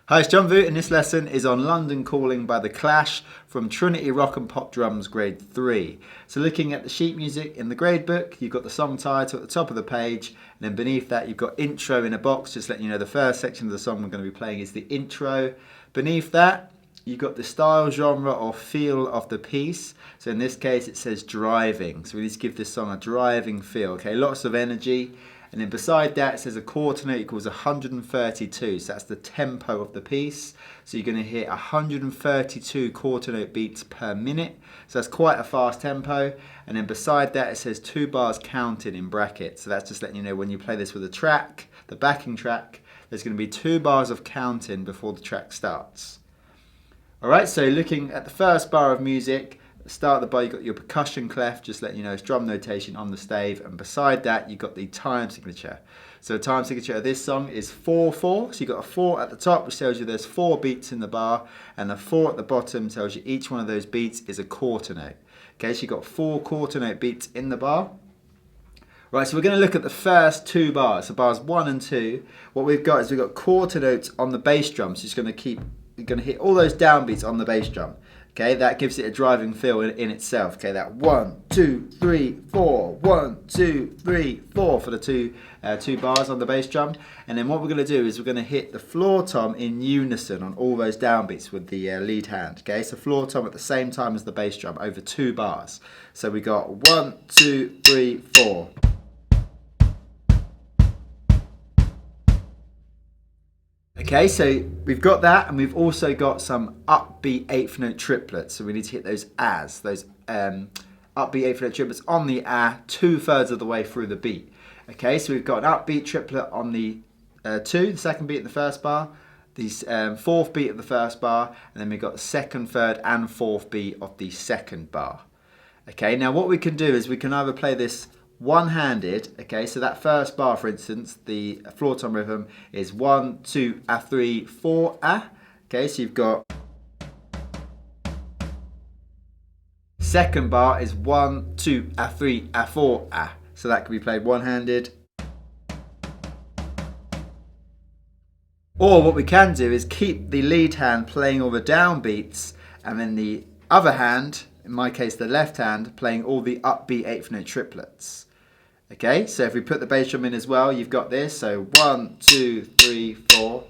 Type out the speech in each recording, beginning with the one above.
Hi, it's John Vu, and this lesson is on London Calling by The Clash from Trinity Rock and Pop Drums Grade 3. So looking at the sheet music in the grade book, you've got the song title at the top of the page, and then beneath that you've got intro in a box, just letting you know the first section of the song we're going to be playing is the intro. Beneath that, you've got the style, genre or feel of the piece. So in this case it says driving, so we need to give this song a driving feel, okay, lots of energy. And then beside that it says a quarter note equals 132, so that's the tempo of the piece. So you're going to hit 132 quarter note beats per minute, so that's quite a fast tempo. And then beside that it says 2 bars counted in brackets, so that's just letting you know when you play this with a track, the backing track, there's going to be 2 bars of counting before the track starts. Alright, so looking at the first bar of music, at the start of the bar you've got your percussion clef, just letting you know it's drum notation on the stave, and beside that you've got the time signature. So the time signature of this song is 4/4, so you've got a 4 at the top which tells you there's 4 beats in the bar, and the 4 at the bottom tells you each one of those beats is a quarter note. Okay, so you've got 4 quarter note beats in the bar. Right, so we're going to look at the first 2 bars, so bars 1 and 2. What we've got is we've got quarter notes on the bass drum, so it's going to you're going to hit all those downbeats on the bass drum. Okay, that gives it a driving feel in itself. Okay, that 1, 2, 3, 4, 1, 2, 3, 4 for the two bars on the bass drum. And then what we're going to do is we're going to hit the floor tom in unison on all those downbeats with the lead hand. Okay, so floor tom at the same time as the bass drum over 2 bars. So we got 1, 2, 3, 4. Okay, so we've got that, and we've also got some upbeat 8th note triplets. So we need to hit those upbeat 8th note triplets on the 2/3 of the way through the beat. Okay, so we've got an upbeat triplet on the 2, the second beat in the first bar, the 4th beat of the first bar, and then we've got the 2nd, 3rd, and 4th beat of the 2nd bar. Okay, now what we can do is we can either play this one-handed, okay, so that first bar, for instance, the floor tom rhythm is 1, 2, 3, 4, okay, so you've got second bar is 1, 2, 3, 4, so that can be played one-handed. Or what we can do is keep the lead hand playing all the downbeats, and then the other hand, in my case the left hand, playing all the upbeat 8th note triplets. Okay, so if we put the bass drum in as well, you've got this, so 1, 2, 3, 4.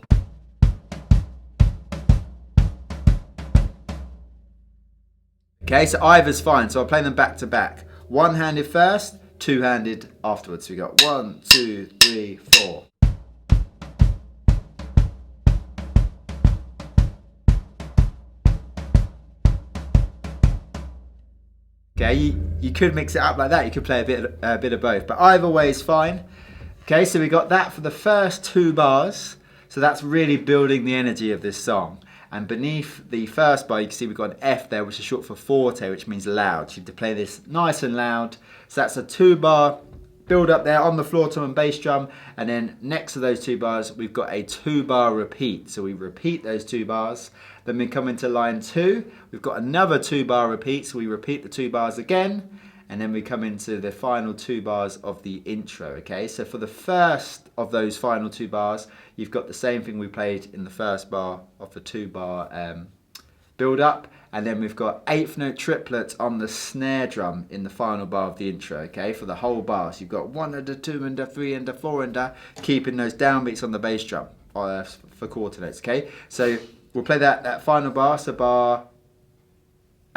Okay, so either's fine, so I'll play them back to back. One-handed first, two-handed afterwards. So we got 1, 2, 3, 4. Okay, you could mix it up like that, you could play a bit of both, but either way is fine. Okay, so we got that for the first 2 bars, so that's really building the energy of this song. And beneath the first bar you can see we've got an F there, which is short for forte, which means loud. So you have to play this nice and loud. So that's a 2 bar build up there on the floor tom and bass drum, and then next to those 2 bars we've got a 2 bar repeat, so we repeat those 2 bars. Then we come into line 2, we've got another 2 bar repeat, so we repeat the 2 bars again, and then we come into the final 2 bars of the intro. Okay, so for the first of those final 2 bars you've got the same thing we played in the first bar of the 2 bar build up, and then we've got 8th note triplets on the snare drum in the final bar of the intro, okay, for the whole bar. So you've got 1 and a 2 and a 3 and a 4 and a, keeping those downbeats on the bass drum for quarter notes, okay. So we'll play that final bar, so bar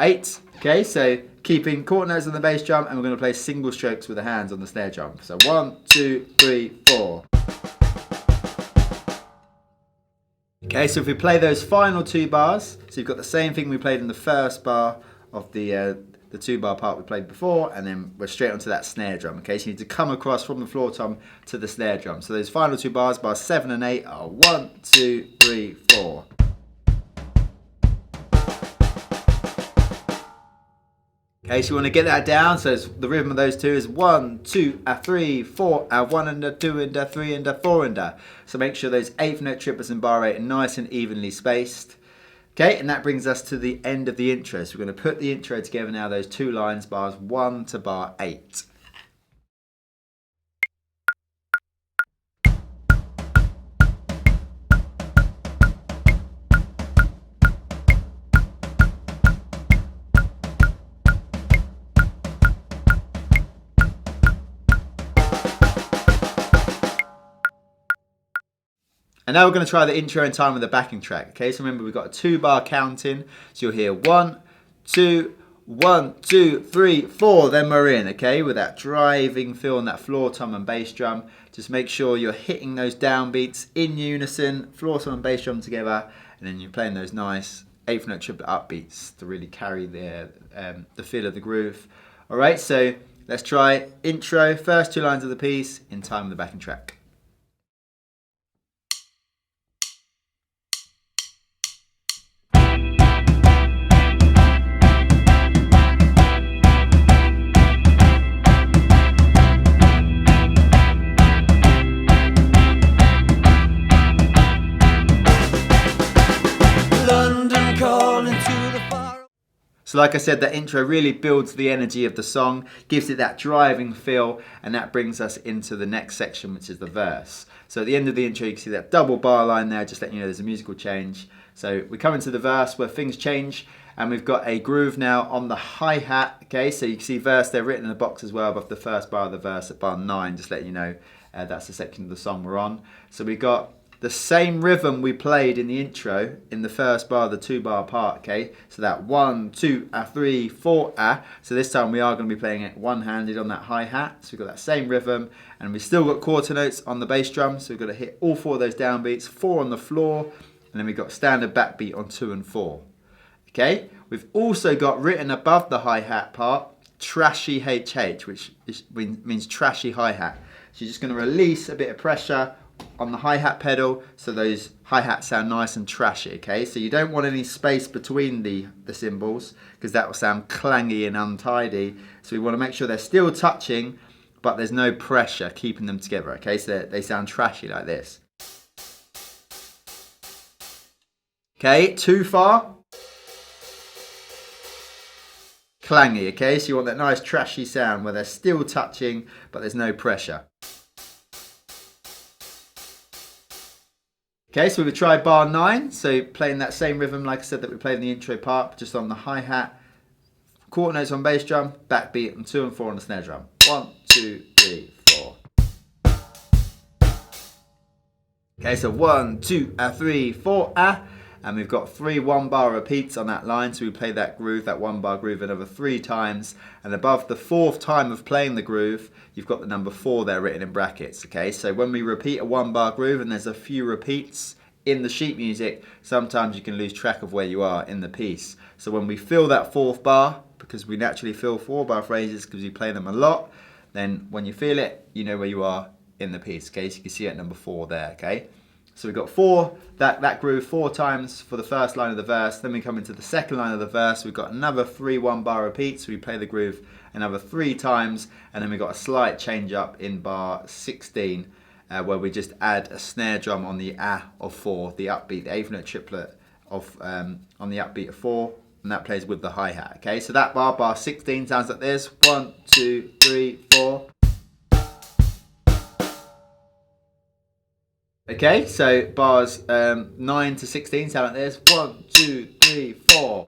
8, okay, so keeping quarter notes on the bass drum, and we're going to play single strokes with the hands on the snare drum. So 1, 2, 3, 4. Okay, so if we play those final 2 bars, so you've got the same thing we played in the first bar of the 2 bar part we played before, and then we're straight onto that snare drum. Okay, so you need to come across from the floor tom to the snare drum. So those final 2 bars, bars 7 and 8, are 1, 2, 3, 4. Okay, so you want to get that down, so the rhythm of those 2 is 1, 2, 3, 4, 1 and a 2 and a 3 and a 4 and a. So make sure those 8th note triplets in bar 8 are nice and evenly spaced. Okay, and that brings us to the end of the intro. So we're going to put the intro together now, those 2 lines, bars 1 to bar 8. And now we're going to try the intro in time with the backing track. Okay, so remember we've got a 2-bar counting. So you'll hear 1, 2, 1, 2, 3, 4. Then we're in, okay, with that driving feel on that floor tom and bass drum. Just make sure you're hitting those downbeats in unison, floor tom and bass drum together, and then you're playing those nice 8th note triplet upbeats to really carry the feel of the groove. All right, so let's try intro, first 2 lines of the piece in time with the backing track. So like I said, that intro really builds the energy of the song, gives it that driving feel, and that brings us into the next section, which is the verse. So at the end of the intro, you can see that double bar line there, just letting you know there's a musical change. So we come into the verse where things change, and we've got a groove now on the hi-hat. Okay, so you can see verse there written in the box as well above the first bar of the verse at bar 9, just letting you know that's the section of the song we're on. So we got the same rhythm we played in the intro in the first bar of the 2-bar part, okay? So that 1, 2, 3, 4, So this time we are going to be playing it one-handed on that hi-hat. So we've got that same rhythm, and we've still got quarter notes on the bass drum. So we've got to hit all 4 of those downbeats, 4 on the floor, and then we've got standard backbeat on 2 and 4. Okay? We've also got written above the hi-hat part, trashy HH, which means trashy hi-hat. So you're just going to release a bit of pressure on the hi-hat pedal, so those hi-hats sound nice and trashy, okay? So you don't want any space between the cymbals, because that will sound clangy and untidy. So we want to make sure they're still touching, but there's no pressure keeping them together, okay? So they sound trashy like this. Okay, too far. Clangy, okay? So you want that nice trashy sound where they're still touching, but there's no pressure. Okay, so we've tried bar 9, so playing that same rhythm like I said that we played in the intro part, just on the hi-hat, quarter notes on bass drum, backbeat, and 2 and 4 on the snare drum. 1, 2, 3, 4. Okay, so 1, 2, 3, 4, and we've got 3 1-bar repeats on that line, so we play that groove, that 1-bar groove another 3 times, and above the 4th time of playing the groove, you've got the number 4 there written in brackets, okay? So when we repeat a 1-bar groove and there's a few repeats in the sheet music, sometimes you can lose track of where you are in the piece. So when we fill that 4th bar, because we naturally fill 4-bar phrases because we play them a lot, then when you feel it, you know where you are in the piece, okay? So you can see it at number 4 there, okay? So we've got that groove 4 times for the first line of the verse. Then we come into the second line of the verse. We've got another 3 1-bar repeats. So we play the groove another 3 times. And then we've got a slight change up in bar 16 where we just add a snare drum on the of 4, the upbeat, the 8th note triplet of on the upbeat of 4. And that plays with the hi-hat. Okay, so that bar 16 sounds like this. 1, 2, 3, 4. Okay, so bars 9 to 16 sound like this. 1, 2, 3, 4.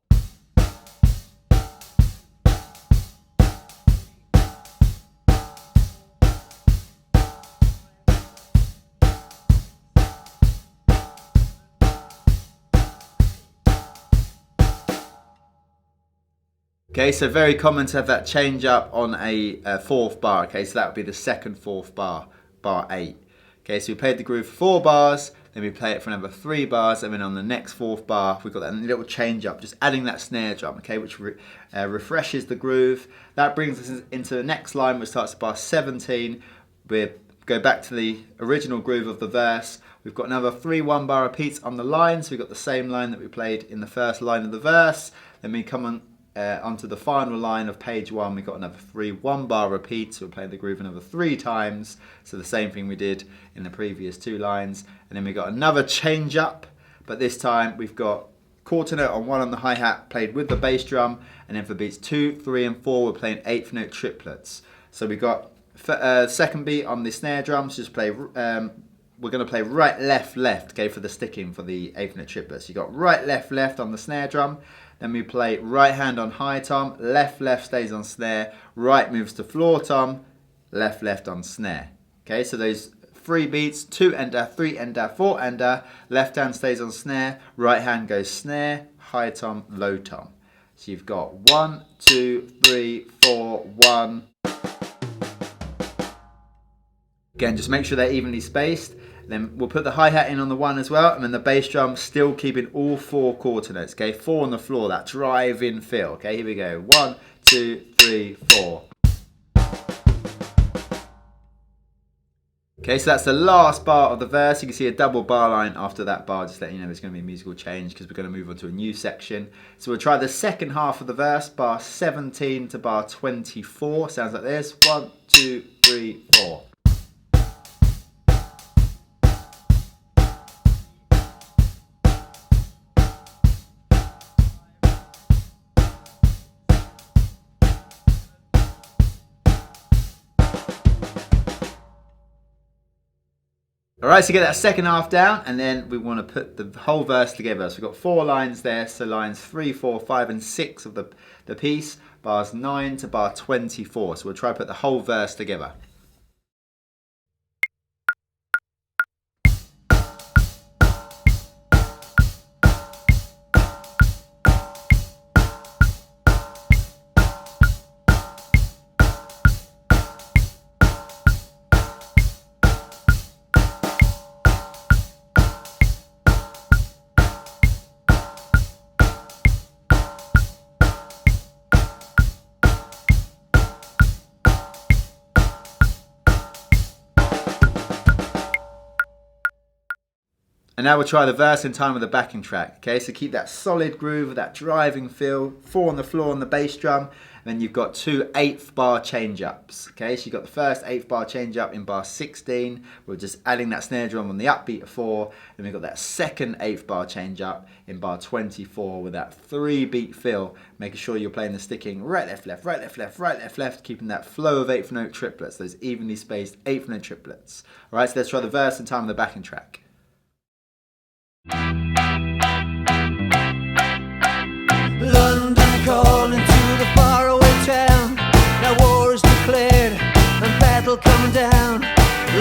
Okay, so very common to have that change up on a 4th bar. Okay, so that would be the second 4th bar, bar 8. Okay, so we played the groove for 4 bars, then we play it for another 3 bars, and then on the next 4th bar, we've got that little change up, just adding that snare drum, okay, which refreshes the groove. That brings us into the next line, which starts at bar 17. We go back to the original groove of the verse. We've got another 3 1-bar repeats on the line, so we've got the same line that we played in the first line of the verse. Then we come on onto the final line of page 1, we got another 3 1-bar repeats. So we're playing the groove another 3 times, so the same thing we did in the previous 2 lines. And then we got another change up, but this time we've got quarter note on 1 on the hi-hat played with the bass drum, and then for beats 2, 3 and 4 we're playing 8th note triplets. So we got second beat on the snare drums, just play we're going to play right, left, left, okay, for the sticking for the 8th note triplets. You got right, left, left on the snare drum. Then we play right hand on high tom, left, left stays on snare, right moves to floor tom, left, left on snare. Okay, so those 3 beats, 2 ender, 3 ender, 4 ender. Left hand stays on snare, right hand goes snare, high tom, low tom. So you've got 1, 2, 3, 4, 1. Again, just make sure they're evenly spaced. Then we'll put the hi-hat in on the 1 as well, and then the bass drum still keeping all 4 quarter notes, okay? 4 on the floor, that drive-in feel, okay? Here we go, 1, 2, 3, 4. Okay, so that's the last bar of the verse. You can see a double bar line after that bar, just letting you know there's going to be a musical change because we're going to move on to a new section. So we'll try the second half of the verse, bar 17 to bar 24. Sounds like this, 1, 2, 3, 4. Alright, so get that second half down, and then we want to put the whole verse together. So we've got 4 lines there, so lines 3, 4, 5 and 6 of the piece, bars 9 to bar 24. So we'll try to put the whole verse together. And now we'll try the verse in time with the backing track. Okay, so keep that solid groove, that driving feel, 4 on the floor on the bass drum, and then you've got 2 8th bar change ups. Okay, so you've got the first 8th bar change up in bar 16. We're just adding that snare drum on the upbeat of 4. Then we've got that second 8th bar change up in bar 24 with that 3 beat fill, making sure you're playing the sticking right, left, left, right, left, left, right, left, left, keeping that flow of 8th note triplets, those evenly spaced 8th note triplets. All right, so let's try the verse in time with the backing track. London calling to the faraway town. Now war is declared and battle coming down.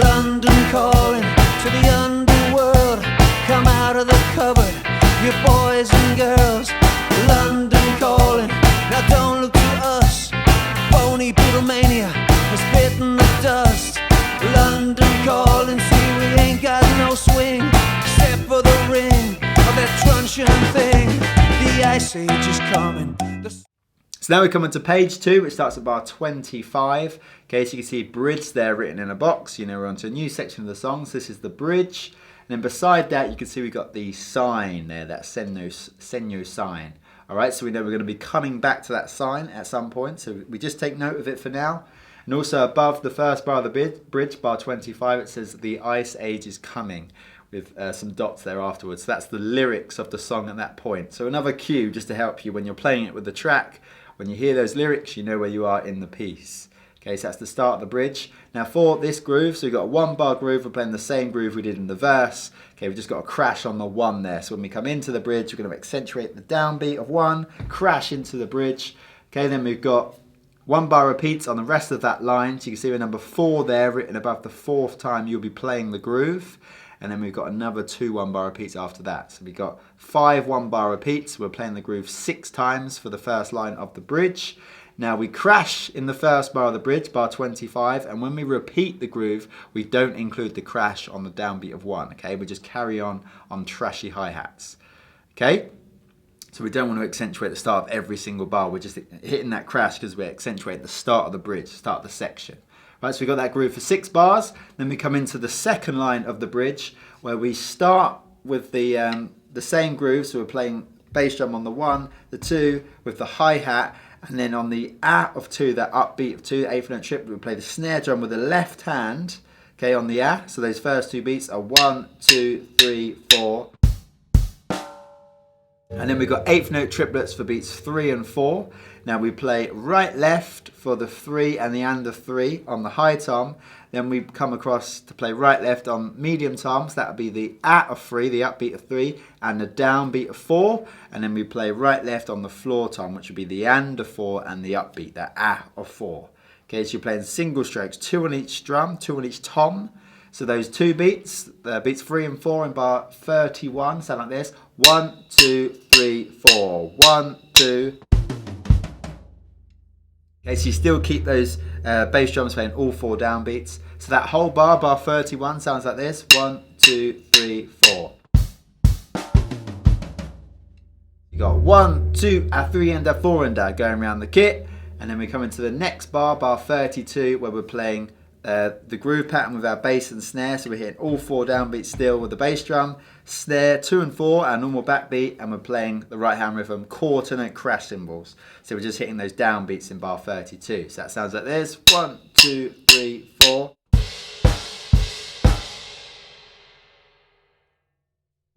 London calling to the underworld. Come out of the cupboard, you boys and girls. London calling, now don't look to us. Phony Beatlemania has bitten the dust. London calling, see we ain't got no swing except for the ring of that truncheon thing. The Ice Age is coming. So now we're coming to page 2, which starts at bar 25. Okay, so you can see bridge there written in a box. You know, we're onto a new section of the song. So this is the bridge. And then beside that, you can see we've got the sign there, that Senyo sign. All right, so we know we're going to be coming back to that sign at some point. So we just take note of it for now. And also above the first bar of the bridge, bar 25, it says the Ice Age is coming, with some dots there afterwards. So that's the lyrics of the song at that point. So another cue just to help you when you're playing it with the track. When you hear those lyrics, you know where you are in the piece. Okay, so that's the start of the bridge. Now for this groove, so we've got a 1 bar groove, we're playing the same groove we did in the verse. Okay, we've just got a crash on the 1 there. So when we come into the bridge, we're going to accentuate the downbeat of 1, crash into the bridge. Okay, then we've got 1 bar repeats on the rest of that line. So you can see with number 4 there, written above the 4th time you'll be playing the groove. And then we've got another 2 1 bar repeats after that. So we've got 5 1 bar repeats. We're playing the groove 6 times for the first line of the bridge. Now we crash in the first bar of the bridge, bar 25, and when we repeat the groove, we don't include the crash on the downbeat of 1, okay? We just carry on trashy hi-hats, okay? So we don't want to accentuate the start of every single bar. We're just hitting that crash because we're accentuating the start of the bridge, start of the section. Right, so we've got that groove for 6 bars. Then we come into the second line of the bridge where we start with the same groove. So we're playing bass drum on the 1, the 2 with the hi-hat. And then on the of 2, that upbeat of 2, 8th note triplet, we play the snare drum with the left hand, okay, on the So those first 2 beats are 1, 2, 3, 4. And then we've got 8th note triplets for beats 3 and 4. Now we play right left for the 3 and the of 3 on the high tom. Then we come across to play right left on medium tom. So that would be the of 3, the upbeat of 3, and the downbeat of 4. And then we play right left on the floor tom, which would be the of 4 and the upbeat, that of 4. Okay, so you're playing single strokes, 2 on each drum, 2 on each tom. So those two beats, beats 3 and 4 in bar 31, sound like this. 1, 2, 3, 4. 1, 2. Okay, so you still keep those bass drums playing all 4 downbeats. So that whole bar, bar 31, sounds like this. 1, 2, 3, 4. You got 1, 2, a 3 and a 4 and a going around the kit. And then we come into the next bar, bar 32, where we're playing the groove pattern with our bass and snare. So we're hitting all 4 downbeats still with the bass drum, snare 2 and 4, our normal backbeat, and we're playing the right hand rhythm, quarter note crash cymbals. So we're just hitting those downbeats in bar 32. So that sounds like this. 1, 2, 3, 4.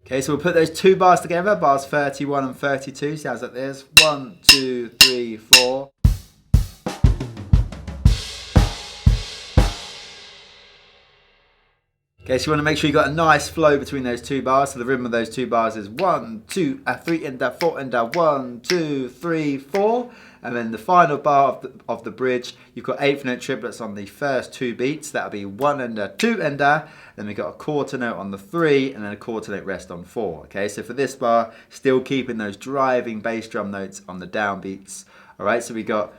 Okay, so we'll put those 2 bars together, bars 31 and 32, sounds like this. 1, 2, 3, 4. Okay, so you want to make sure you got a nice flow between those 2 bars. So the rhythm of those 2 bars is 1, 2, a 3 and a 4 and a 1, 2, 3, 4. And then the final bar of the bridge, you've got 8th note triplets on the first 2 beats. That'll be 1 and a 2 and a. Then we've got a quarter note on the 3 and then a quarter note rest on 4. Okay, so for this bar, still keeping those driving bass drum notes on the downbeats. All right, so we got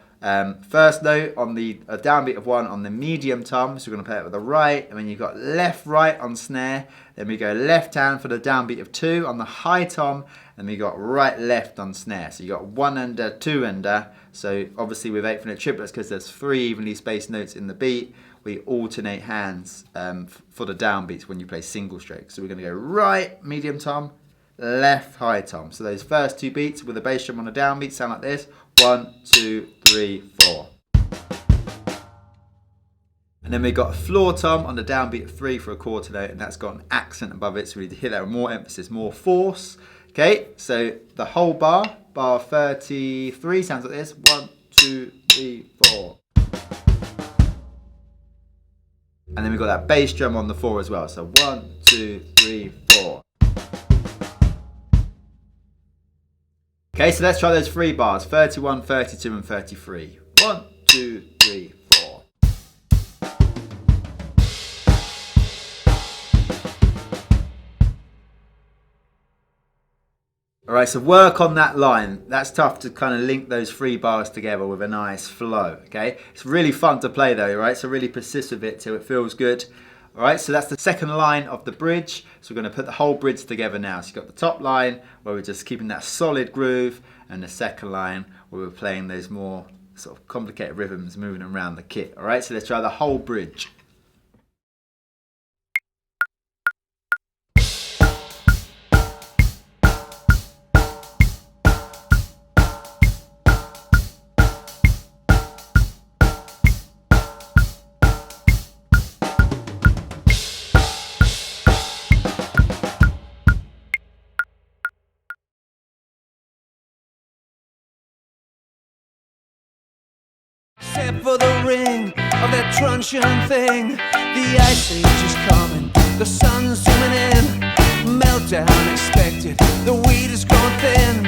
first note on the downbeat of 1 on the medium tom, so we're going to play it with the right, and then you've got left right on snare, then we go left hand for the downbeat of 2 on the high tom, and we got right left on snare. So you got 1 and a 2 and a. So obviously with 8th note triplets, because there's 3 evenly spaced notes in the beat, we alternate hands for the downbeats when you play single strokes. So we're going to go right medium tom, left high tom. So those first 2 beats with the bass drum on the downbeat sound like this. 1, 2, 3, 4. And then we've got a floor tom on the downbeat of 3 for a quarter note, and that's got an accent above it, so we need to hit that with more emphasis, more force. Okay, so the whole bar, bar 33, sounds like this. 1, 2, 3, 4. And then we've got that bass drum on the 4 as well. So 1, 2, 3, 4. Okay, so let's try those 3 bars, 31, 32 and 33. 1, 2, 3, 4. Alright, so work on that line. That's tough to kind of link those 3 bars together with a nice flow, okay? It's really fun to play though, right? So really persist with it till it feels good. Alright, so that's the second line of the bridge. So we're going to put the whole bridge together now. So you've got the top line where we're just keeping that solid groove, and the second line where we're playing those more sort of complicated rhythms moving around the kit. Alright, so let's try the whole bridge. Except for the ring of that truncheon thing. The ice age is coming, the sun's zooming in. Meltdown expected, the weed is growing thin.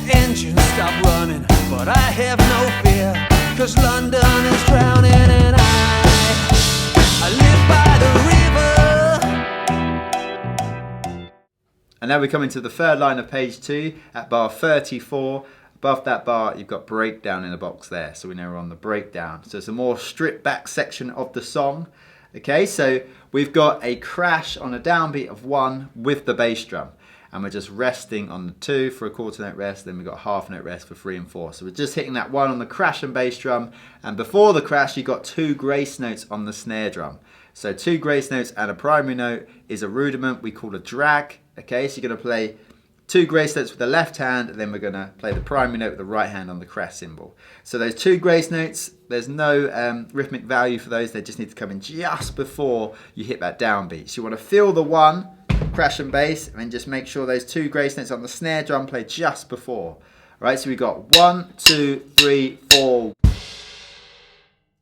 Engines stop running, but I have no fear, 'cause London is drowning and I live by the river. And now we come into the third line of page 2 at bar 34. Above that bar, you've got breakdown in a box there. So we know we're on the breakdown. So it's a more stripped back section of the song. Okay, so we've got a crash on a downbeat of 1 with the bass drum. And we're just resting on the 2 for a quarter note rest. Then we've got half note rest for 3 and 4. So we're just hitting that 1 on the crash and bass drum. And before the crash, you've got 2 grace notes on the snare drum. So 2 grace notes and a primary note is a rudiment we call a drag. Okay, so you're going to play 2 grace notes with the left hand, and then we're going to play the primary note with the right hand on the crash cymbal. So those 2 grace notes, there's no rhythmic value for those. They just need to come in just before you hit that downbeat. So you want to feel the 1, crash and bass, and then just make sure those 2 grace notes on the snare drum play just before. All right, so we've got 1, 2, 3, 4.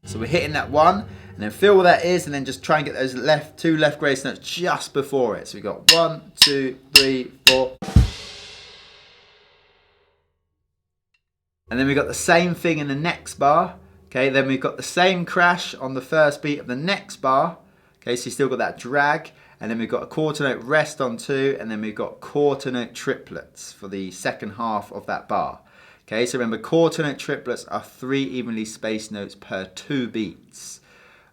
So we're hitting that 1, and then feel what that is, and then just try and get those 2 left grace notes just before it. So we've got 1, 2, 3, 4. And then we've got the same thing in the next bar. Okay, then we've got the same crash on the first beat of the next bar. Okay, so you still got that drag, and then we've got a quarter note rest on 2, and then we've got quarter note triplets for the second half of that bar. Okay, so remember, quarter note triplets are 3 evenly spaced notes per 2 beats.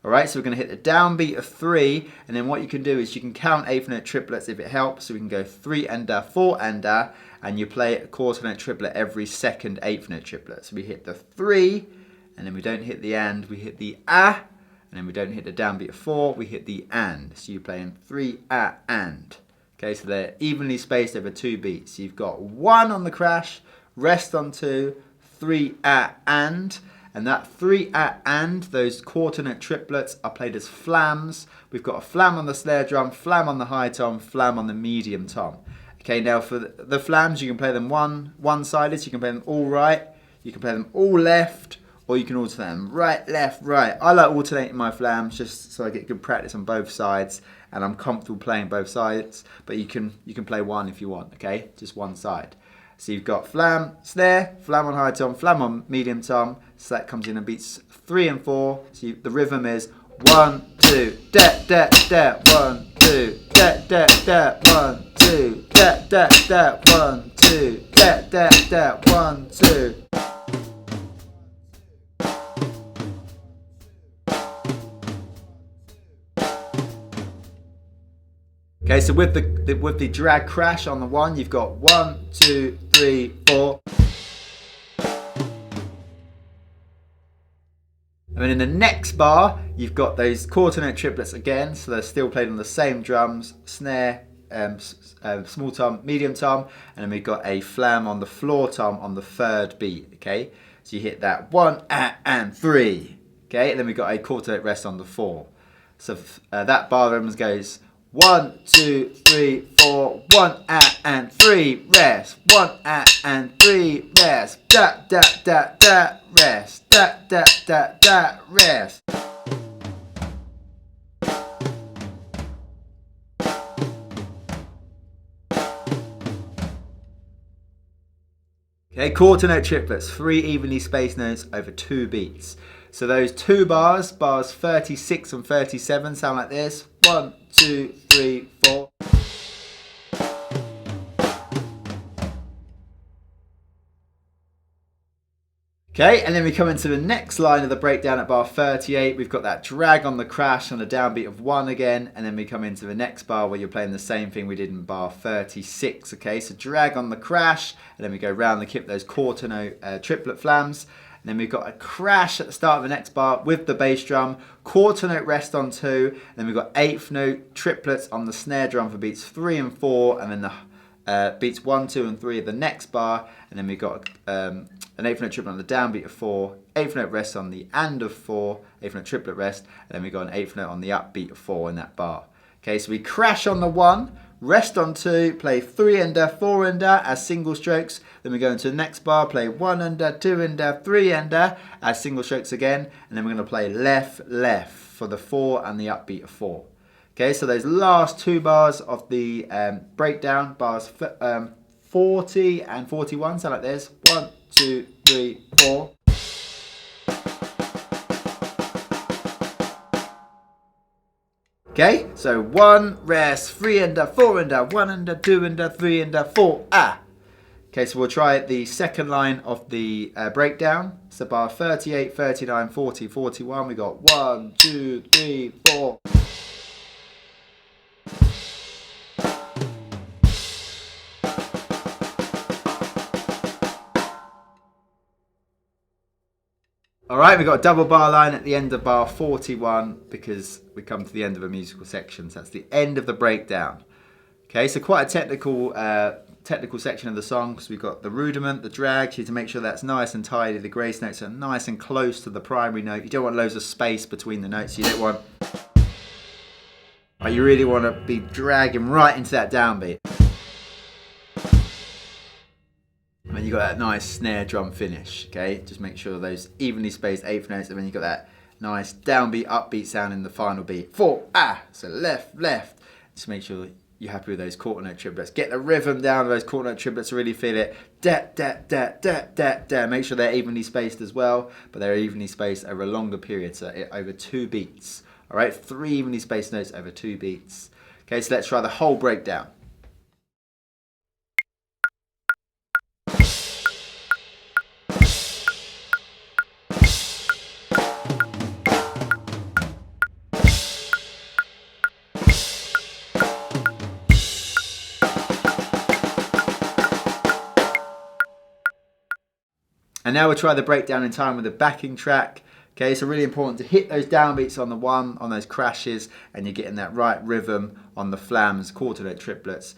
Alright, so we're going to hit the downbeat of 3, and then what you can do is you can count eighth note triplets if it helps. So we can go 3 ender, 4 ender, and you play a quarter note triplet every second eighth note triplet. So we hit the 3, and then we don't hit the and, we hit the ah, and then we don't hit the downbeat of 4, we hit the and. So you're playing 3 and. Okay, so they're evenly spaced over 2 beats. So you've got 1 on the crash, rest on 2, 3 and that 3 and, those quarter note triplets are played as flams. We've got a flam on the snare drum, flam on the high tom, flam on the medium tom. Okay, now for the flams, you can play them one-sided, so you can play them all right, you can play them all left, or you can alternate them right, left, right. I like alternating my flams just so I get good practice on both sides, and I'm comfortable playing both sides, but you can play one if you want, okay? Just one side. So you've got flam, snare, flam on high tom, flam on medium tom, so that comes in and beats 3 and 4. So the rhythm is 1, 2, da, da, da, 1, 2, da, da, da, 1, 2, da, da, da, 1, 2, da, da, da, 1, 2. Okay, so with the drag crash on the 1, you've got 1, 2, 3, 4. And then in the next bar, you've got those quarter note triplets again, so they're still played on the same drums, snare, small tom, medium tom, and then we've got a flam on the floor tom on the 3rd beat, okay? So you hit that 1, and 3, okay? And then we've got a quarter note rest on the 4. So that bar rhythm goes 1, 2, 3, 4, 1 and 3, rest. 1 and 3, rest. Da da da da, rest. Da da da da, rest. Okay, quarter note triplets, 3 evenly spaced notes over 2 beats. So those 2 bars 36 and 37 sound like this. 1, 2, 3, 4. Okay, and then we come into the next line of the breakdown at bar 38. We've got that drag on the crash on a downbeat of 1 again, and then we come into the next bar where you're playing the same thing we did in bar 36. Okay, so drag on the crash, and then we go round the kip those quarter note triplet flams. And then we've got a crash at the start of the next bar with the bass drum, quarter note rest on 2, and then we've got eighth note triplets on the snare drum for beats 3 and 4, and then the beats 1, 2, and 3 of the next bar, and then we've got an eighth note triplet on the downbeat of 4, eighth note rest on the and of 4, eighth note triplet rest, and then we've got an eighth note on the upbeat of 4 in that bar. Okay, so we crash on the 1, rest on 2, play 3 ender, 4 ender as single strokes. Then we go into the next bar, play 1 ender, 2 ender, 3 ender as single strokes again. And then we're going to play left, left for the 4 and the upbeat of 4. Okay, so those last 2 bars of the breakdown, bars 40 and 41, sound like this. 1, 2, 3, 4. Okay, so 1, rest, 3 ender, 4 ender, 1 ender, 2 ender, 3 ender, 4, ah. Okay, so we'll try the second line of the breakdown. So bar 38, 39, 40, 41, we got 1, 2, 3, 4. Alright, we've got a double bar line at the end of bar 41 because we come to the end of a musical section. So that's the end of the breakdown. Okay, so quite a technical section of the song because we've got the rudiment, the drag. You need to make sure that's nice and tidy. The grace notes are nice and close to the primary note. You don't want loads of space between the notes. You don't want... You really want to be dragging right into that downbeat. And then you've got that nice snare drum finish, okay? Just make sure those evenly spaced eighth notes, and then you've got that nice downbeat, upbeat sound in the final beat. 4, ah, so left, left. Just make sure you're happy with those quarter note triplets. Get the rhythm down of those quarter note triplets, really feel it. Da, da, da, da, da, da. Make sure they're evenly spaced as well, but they're evenly spaced over a longer period, so over 2 beats. All right, 3 evenly spaced notes over 2 beats. Okay, so let's try the whole breakdown. And now we'll try the breakdown in time with the backing track. Okay, so really important to hit those downbeats on the one, on those crashes, and you're getting that right rhythm on the flams, quarter note triplets.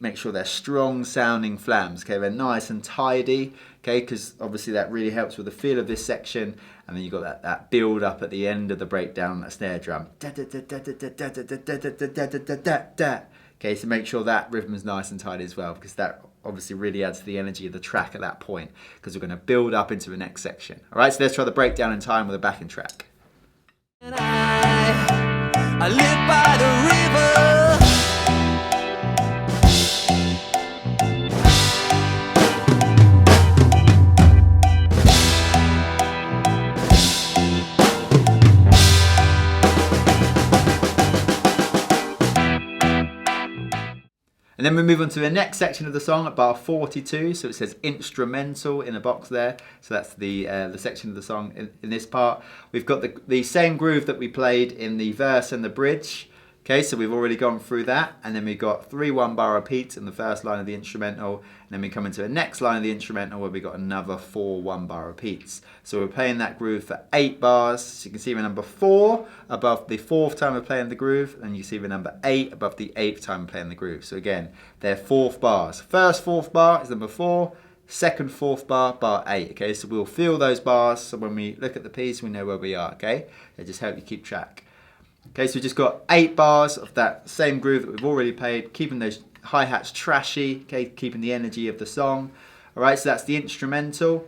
Make sure they're strong sounding flams, okay, they're nice and tidy, okay, because obviously that really helps with the feel of this section. And then you've got that build up at the end of the breakdown, that snare drum. Okay, so make sure that rhythm is nice and tidy as well, because that obviously really adds to the energy of the track at that point, because we're going to build up into the next section. All right, so let's try the breakdown in time with a backing track. And I live by the river. And then we move on to the next section of the song at bar 42. So it says instrumental in a box there. So that's the section of the song in this part. We've got the same groove that we played in the verse and the bridge. Okay, so we've already gone through that. And then we've got 3 1-bar repeats in the first line of the instrumental. And then we come into the next line of the instrumental where we got another 4 1-bar repeats. So we're playing that groove for 8 bars. So you can see the number 4 above the 4th time we're playing the groove. And you see the number 8 above the 8th time we're playing the groove. So again, they're 4th bars. First 4th bar is number 4. Second 4th bar, bar 8. Okay, so we'll feel those bars. So when we look at the piece, we know where we are. Okay, they just help you keep track. Okay, so we've just got 8 bars of that same groove that we've already played, keeping those hi-hats trashy, okay, keeping the energy of the song. All right, so that's the instrumental.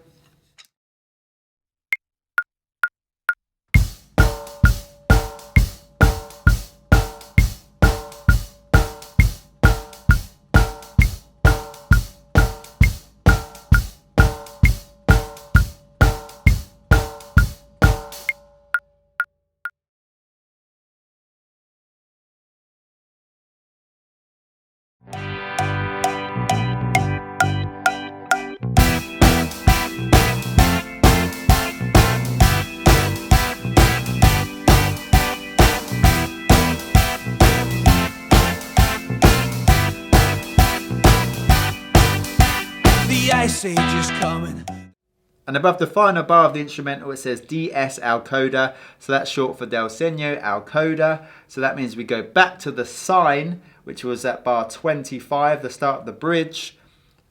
The Ice Age is coming. And above the final bar of the instrumental, it says DS al coda. So that's short for Del Segno al coda. So that means we go back to the sign, which was at bar 25, the start of the bridge.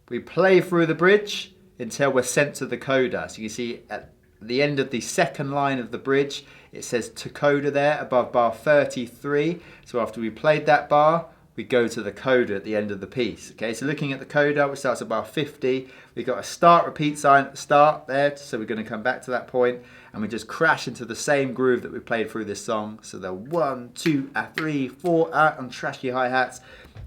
We play through the bridge until we're sent to the coda. So you can see at the end of the second line of the bridge, it says to coda there above bar 33. So after we played that bar, we go to the coda at the end of the piece. Okay, so looking at the coda, which starts at bar 50, we've got a start repeat sign at the start there, so we're going to come back to that point, and we just crash into the same groove that we played through this song. So the 1, 2, 3, 4 on trashy hi-hats,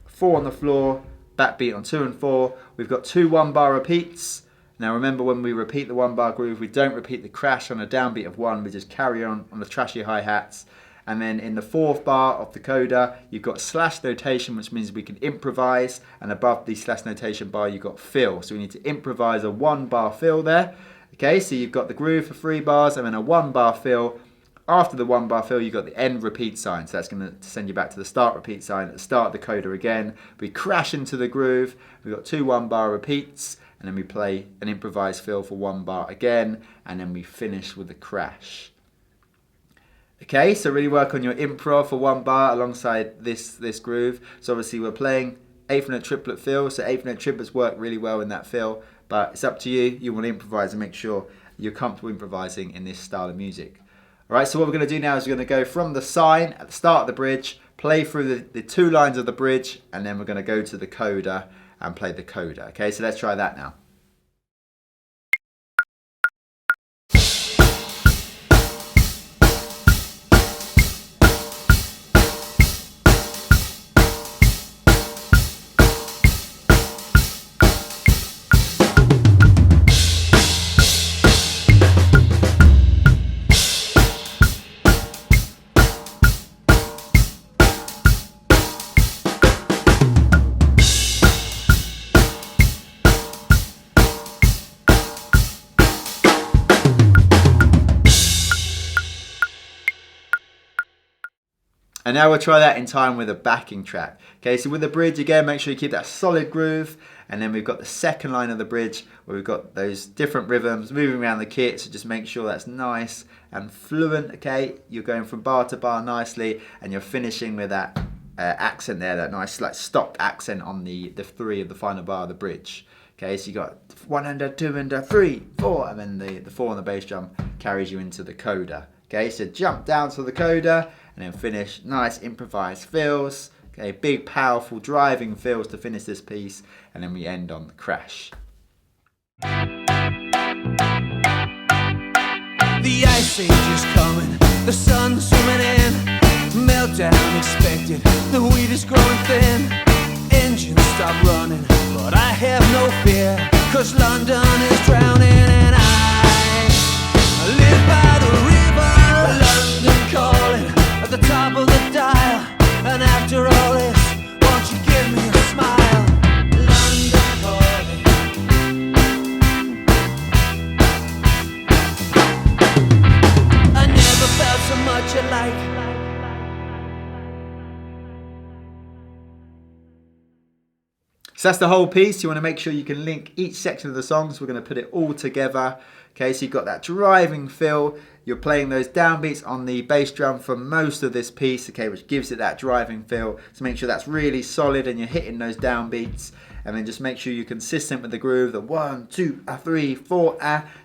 4 on the floor, backbeat on 2 and 4. We've got 2 1-bar repeats. Now remember, when we repeat the 1-bar groove, we don't repeat the crash on a downbeat of 1, we just carry on the trashy hi-hats. And then in the 4th bar of the coda, you've got slash notation, which means we can improvise. And above the slash notation bar, you've got fill. So we need to improvise a 1-bar fill there. Okay, so you've got the groove for 3 bars and then a 1-bar fill. After the 1-bar fill, you've got the end repeat sign. So that's going to send you back to the start repeat sign at the start of the coda again. We crash into the groove. We've got 2 1-bar repeats. And then we play an improvised fill for 1 bar again. And then we finish with a crash. Okay, so really work on your improv for 1 bar alongside this groove. So obviously we're playing 8th note triplet fill, so 8th note triplets work really well in that fill, but it's up to you. You want to improvise and make sure you're comfortable improvising in this style of music. All right, so what we're going to do now is we're going to go from the sign at the start of the bridge, play through the 2 lines of the bridge, and then we're going to go to the coda and play the coda. Okay, so let's try that now. And now we'll try that in time with a backing track. Okay, so with the bridge, again, make sure you keep that solid groove. And then we've got the second line of the bridge where we've got those different rhythms moving around the kit. So just make sure that's nice and fluent, okay? You're going from bar to bar nicely, and you're finishing with that accent there, that nice like stopped accent on the 3 of the final bar of the bridge. Okay, so you got 1 and a 2 and a 3, 4, and then the 4 on the bass drum carries you into the coda. Okay, so jump down to the coda and then finish nice improvised fills. Okay, big powerful driving fills to finish this piece, and then we end on the crash. The ice age is coming, the sun's zooming in, meltdown expected, the wheat is growing thin, engines stop running, but I have no fear, 'cause London is drowning and I live by the river. London calling at the top of the dial, and after all this, won't you give me a smile? London calling. I never felt so much alike. So that's the whole piece. You want to make sure you can link each section of the songs. We're going to put it all together. Okay, so you've got that driving fill. You're playing those downbeats on the bass drum for most of this piece, okay, which gives it that driving fill. So make sure that's really solid and you're hitting those downbeats. And then just make sure you're consistent with the groove. The 1, 2, 3, 4,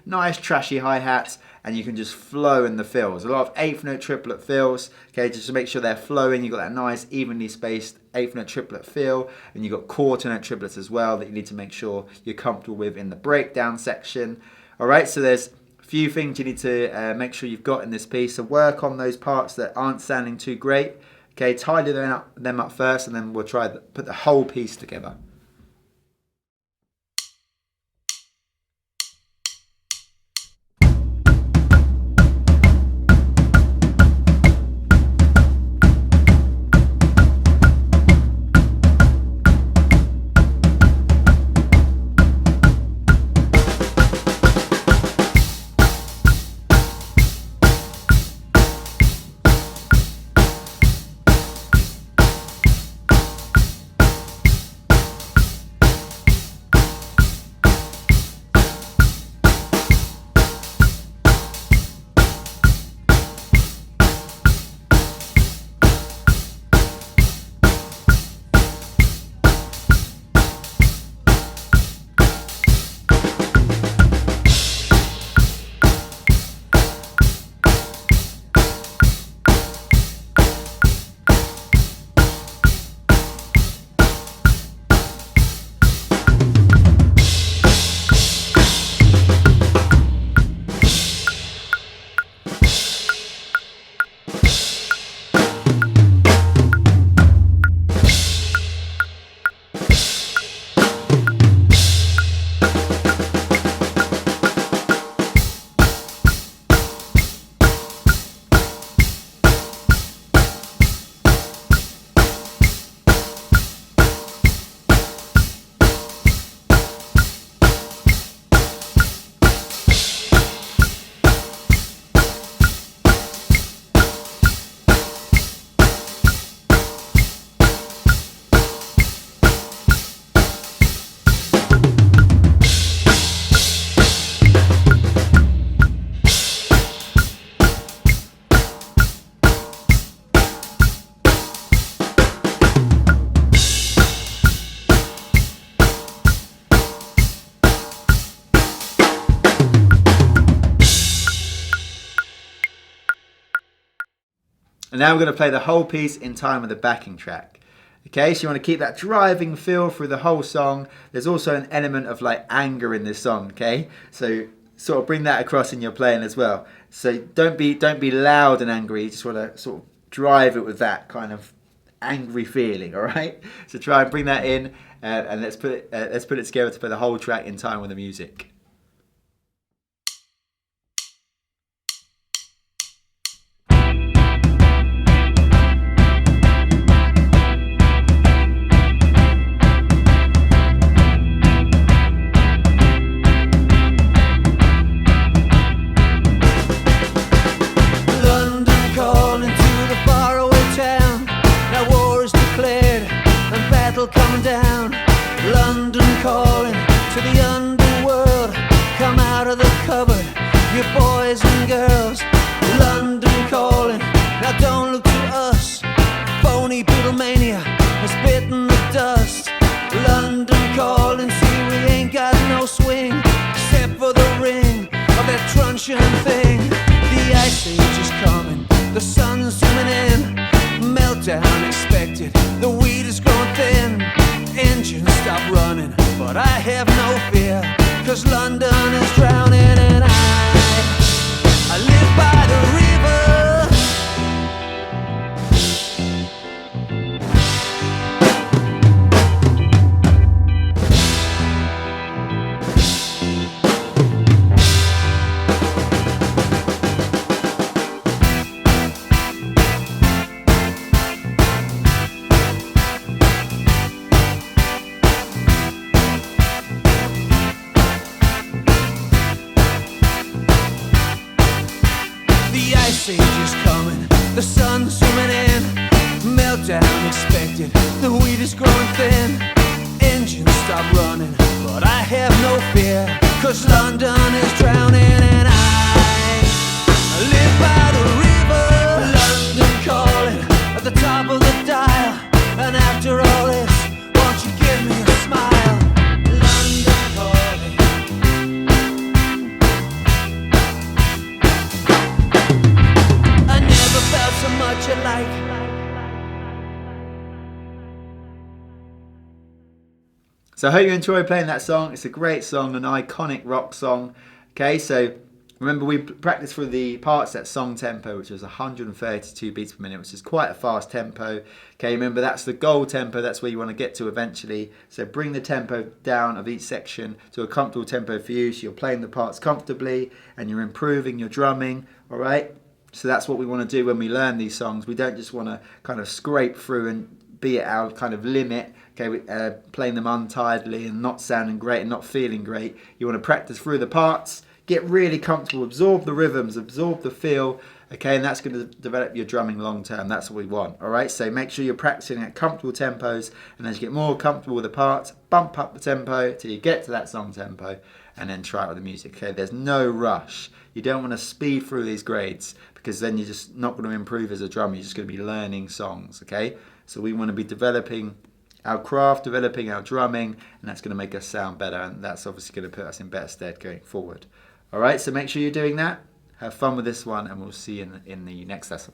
nice trashy hi-hats, and you can just flow in the fills. A lot of 8th note triplet fills, okay, just to make sure they're flowing. You've got that nice evenly spaced 8th note triplet fill, and you've got quarter note triplets as well that you need to make sure you're comfortable with in the breakdown section. All right, so there's a few things you need to make sure you've got in this piece. So work on those parts that aren't sounding too great. Okay, tidy them up first, and then we'll try to put the whole piece together. And now we're going to play the whole piece in time with the backing track. Okay, so you want to keep that driving feel through the whole song. There's also an element of like anger in this song, okay? So sort of bring that across in your playing as well. So don't be loud and angry. You just want to sort of drive it with that kind of angry feeling, all right? So try and bring that in, and let's put it together to play the whole track in time with the music. London calling to the faraway town. boys and girls. London calling, now don't look to us. Phony Beatlemania has bitten the dust. London calling, see we ain't got no swing except for the ring of that truncheon thing. The ice age is coming, the sun's zooming in. Meltdown expected, the weed is growing thin. Engines stop running, but I have no fear, 'cause London is drowning and I live by the river. The ice age is coming, the sun's zooming in. Meltdown expected, the wheat is growing thin. Engines stop running, but I have no fear, 'cause London is drowning and I live by the river. London calling at the top of the dial, and after all this, won't you give me a smile? London calling. I never felt so much alike. So I hope you enjoy playing that song. It's a great song, an iconic rock song. Okay, so remember we practiced through the parts at song tempo, which was 132 beats per minute, which is quite a fast tempo. Okay, remember that's the goal tempo, that's where you want to get to eventually. So bring the tempo down of each section to a comfortable tempo for you, so you're playing the parts comfortably and you're improving your drumming, all right? So that's what we want to do when we learn these songs. We don't just want to kind of scrape through and be at our kind of limit, okay, playing them untidily and not sounding great and not feeling great. You want to practice through the parts, get really comfortable, absorb the rhythms, absorb the feel, okay, and that's going to develop your drumming long term. That's what we want, all right? So make sure you're practicing at comfortable tempos, and as you get more comfortable with the parts, bump up the tempo till you get to that song tempo, and then try it with the music, okay? There's no rush. You don't want to speed through these grades, because then you're just not going to improve as a drummer. You're just going to be learning songs, okay? So we want to be developing our craft, developing our drumming, and that's going to make us sound better, and that's obviously going to put us in better stead going forward. All right, so make sure you're doing that. Have fun with this one, and we'll see you in the next lesson.